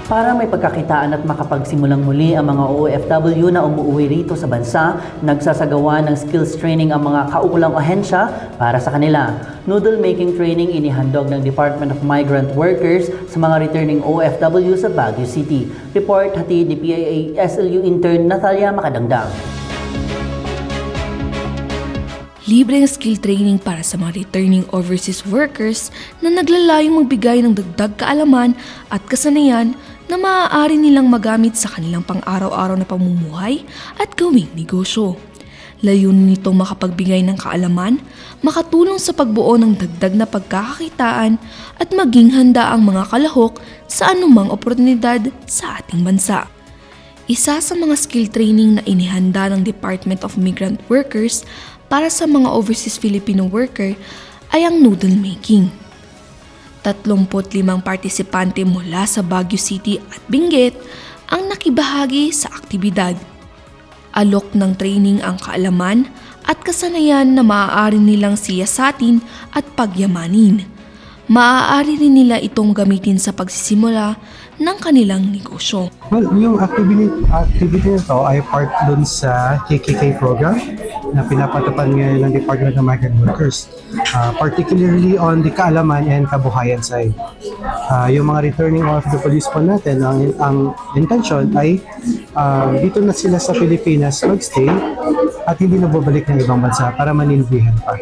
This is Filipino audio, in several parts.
Para may pagkakitaan at makapagsimulang muli ang mga OFW na umuwi rito sa bansa, nagsasagawa ng skills training ang mga kaukulang ahensya para sa kanila. Noodle making training inihandog ng Department of Migrant Workers sa mga returning OFW sa Baguio City. Report hatid ni PIA SLU intern Natalia Makadangdang. Libreng skill training para sa mga returning overseas workers na naglalayong magbigay ng dagdag kaalaman at kasanayan na maaari nilang magamit sa kanilang pang-araw-araw na pamumuhay at gawing negosyo. Layunin nitong makapagbigay ng kaalaman, makatulong sa pagbuo ng dagdag na pagkakakitaan at maging handa ang mga kalahok sa anumang oportunidad sa ating bansa. Isa sa mga skill training na inihanda ng Department of Migrant Workers para sa mga overseas Filipino worker ay ang noodle making. 35 partisipante mula sa Baguio City at Benguet ang nakibahagi sa aktibidad. Alok ng training ang kaalaman at kasanayan na maaari nilang siyasatin at pagyamanin. Maaari rin nila itong gamitin sa pagsisimula ng kanilang negosyo. Well, yung activity na to ay part dun sa KKK program na pinapatupad ngayon ng Department of Migrant Workers, particularly on the kaalaman and kabuhayan side. Yung mga returning OFWs po natin, ang intention ay dito na sila sa Pilipinas magstay at hindi na babalik ng ibang bansa para manindihan pa.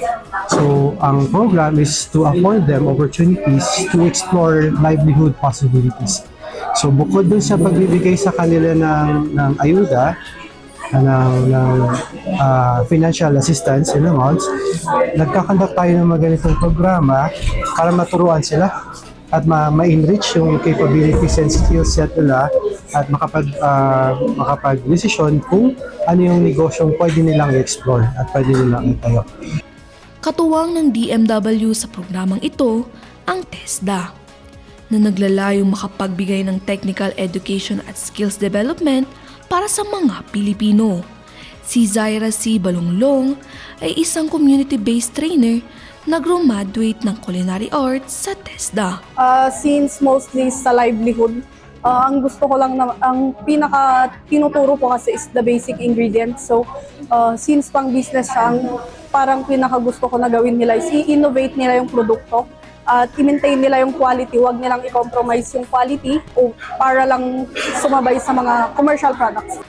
So, ang program is to afford them opportunities to explore livelihood possibilities. So, bukod dun sa pagbibigay sa kanila ng ayuda, ng financial assistance and amounts, nagkakandak tayo ng mga ganitong programa para maturuan sila at ma-enrich yung capabilities and skill set nila at makapag-desisyon kung ano yung negosyong pwede nilang i-explore at pwede nilang itayo. Katuwang ng DMW sa programang ito ang TESDA, na naglalayong makapagbigay ng technical education at skills development para sa mga Pilipino. Si Zaira C. Balonglong ay isang community-based trainer na graduate ng culinary arts sa TESDA. Since mostly sa livelihood, ang gusto ko lang na, ang pinaka tinuturo ko kasi is the basic ingredients. So, since pang business siya, parang pinaka gusto ko na gawin nila is i-innovate nila yung produkto at i-maintain nila yung quality. Huwag nilang i-compromise yung quality o para lang sumabay sa mga commercial products.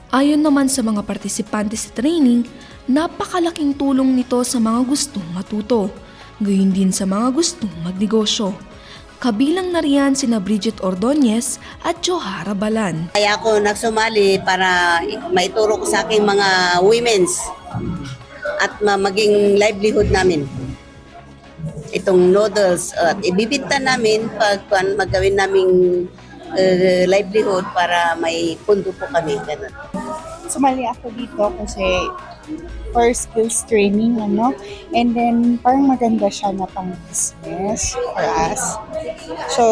Ayon naman sa mga partisipante sa training, napakalaking tulong nito sa mga gustong matuto, gayon din sa mga gustong magnegosyo. Kabilang na riyan sina Bridget Ordonez at Johara Balan. Kaya ako nagsumali para maituro ko sa aking mga women's at maging livelihood namin. Itong noodles at ibibinta namin pag magawin naming livelihood para may pundo po kami. Ganun. Sumali ako dito kasi for skills training, and then parang maganda siya na pang business for us. So,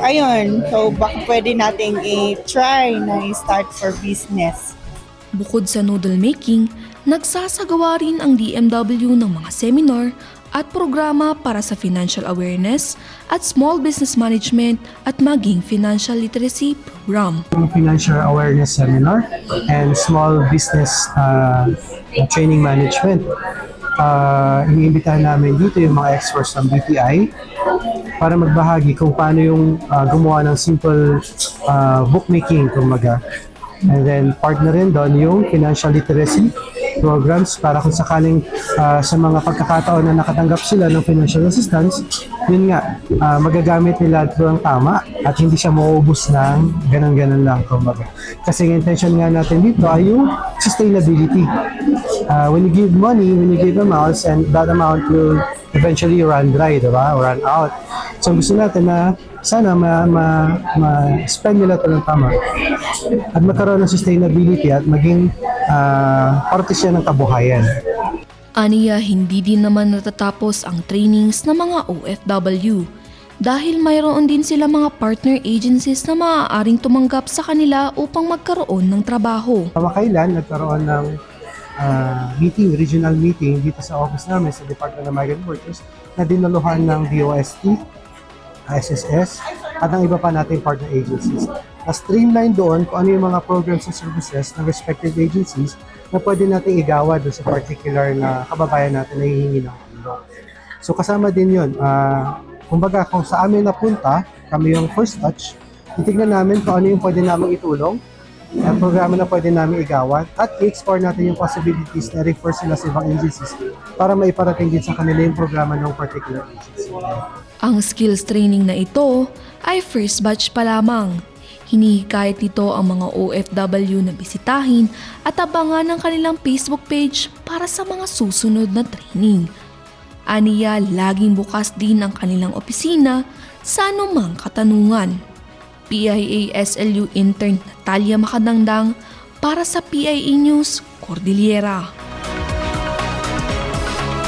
ayun. So, baka pwede nating i-try na i-start for business. Bukod sa noodle making, nagsasagawa rin ang DMW ng mga seminar at programa para sa financial awareness at small business management at maging financial literacy program. Financial awareness seminar and small business training management. Iniimbitahan namin dito yung mga experts ng BPI para magbahagi kung paano yung gumawa ng simple bookmaking, kumbaga. And then partner rin doon yung financial literacy programs para kung sakaling sa mga pagkakataon na nakatanggap sila ng financial assistance, yun nga, magagamit nila ito ang tama at hindi siya mauubos ng ganun-ganun lang, kumbaga. Kasi ang intention nga natin dito ay yung sustainability. When you give money, when you give amounts, and that amount will eventually run dry, diba? Run out. So gusto natin na sana ma-spend nila ito ng tama at magkaroon ng sustainability at maging parte siya ng kabuhayan. Aniya, hindi din naman natatapos ang trainings ng mga OFW dahil mayroon din sila mga partner agencies na maaaring tumanggap sa kanila upang magkaroon ng trabaho. Kamakailan, nagkaroon ng regional meeting dito sa office namin sa Department of Migrant Workers na dinaluhan ng DOST, SSS, at ng iba pa nating partner agencies. Na-streamline doon kung ano yung mga programs and services ng respective agencies na pwede nating igawa doon sa particular na kababayan natin na hihingi ng tulong. So kasama din yun. Kumbaga kung sa amin napunta, kami yung first touch, titignan namin kung ano yung pwede namin itulong, ang programa na pwede namin igawan, at i-explore natin yung possibilities na refer sila sa ibang agencies para maiparating din sa kanila yung programa ng particular agency. Ang skills training na ito ay first batch pa lamang. Hinihikayat nito ang mga OFW na bisitahin at abangan ng kanilang Facebook page para sa mga susunod na training. Aniya, laging bukas din ang kanilang opisina sa anumang katanungan. PIA SLU intern Natalia Makadangdang para sa PIA News, Cordillera.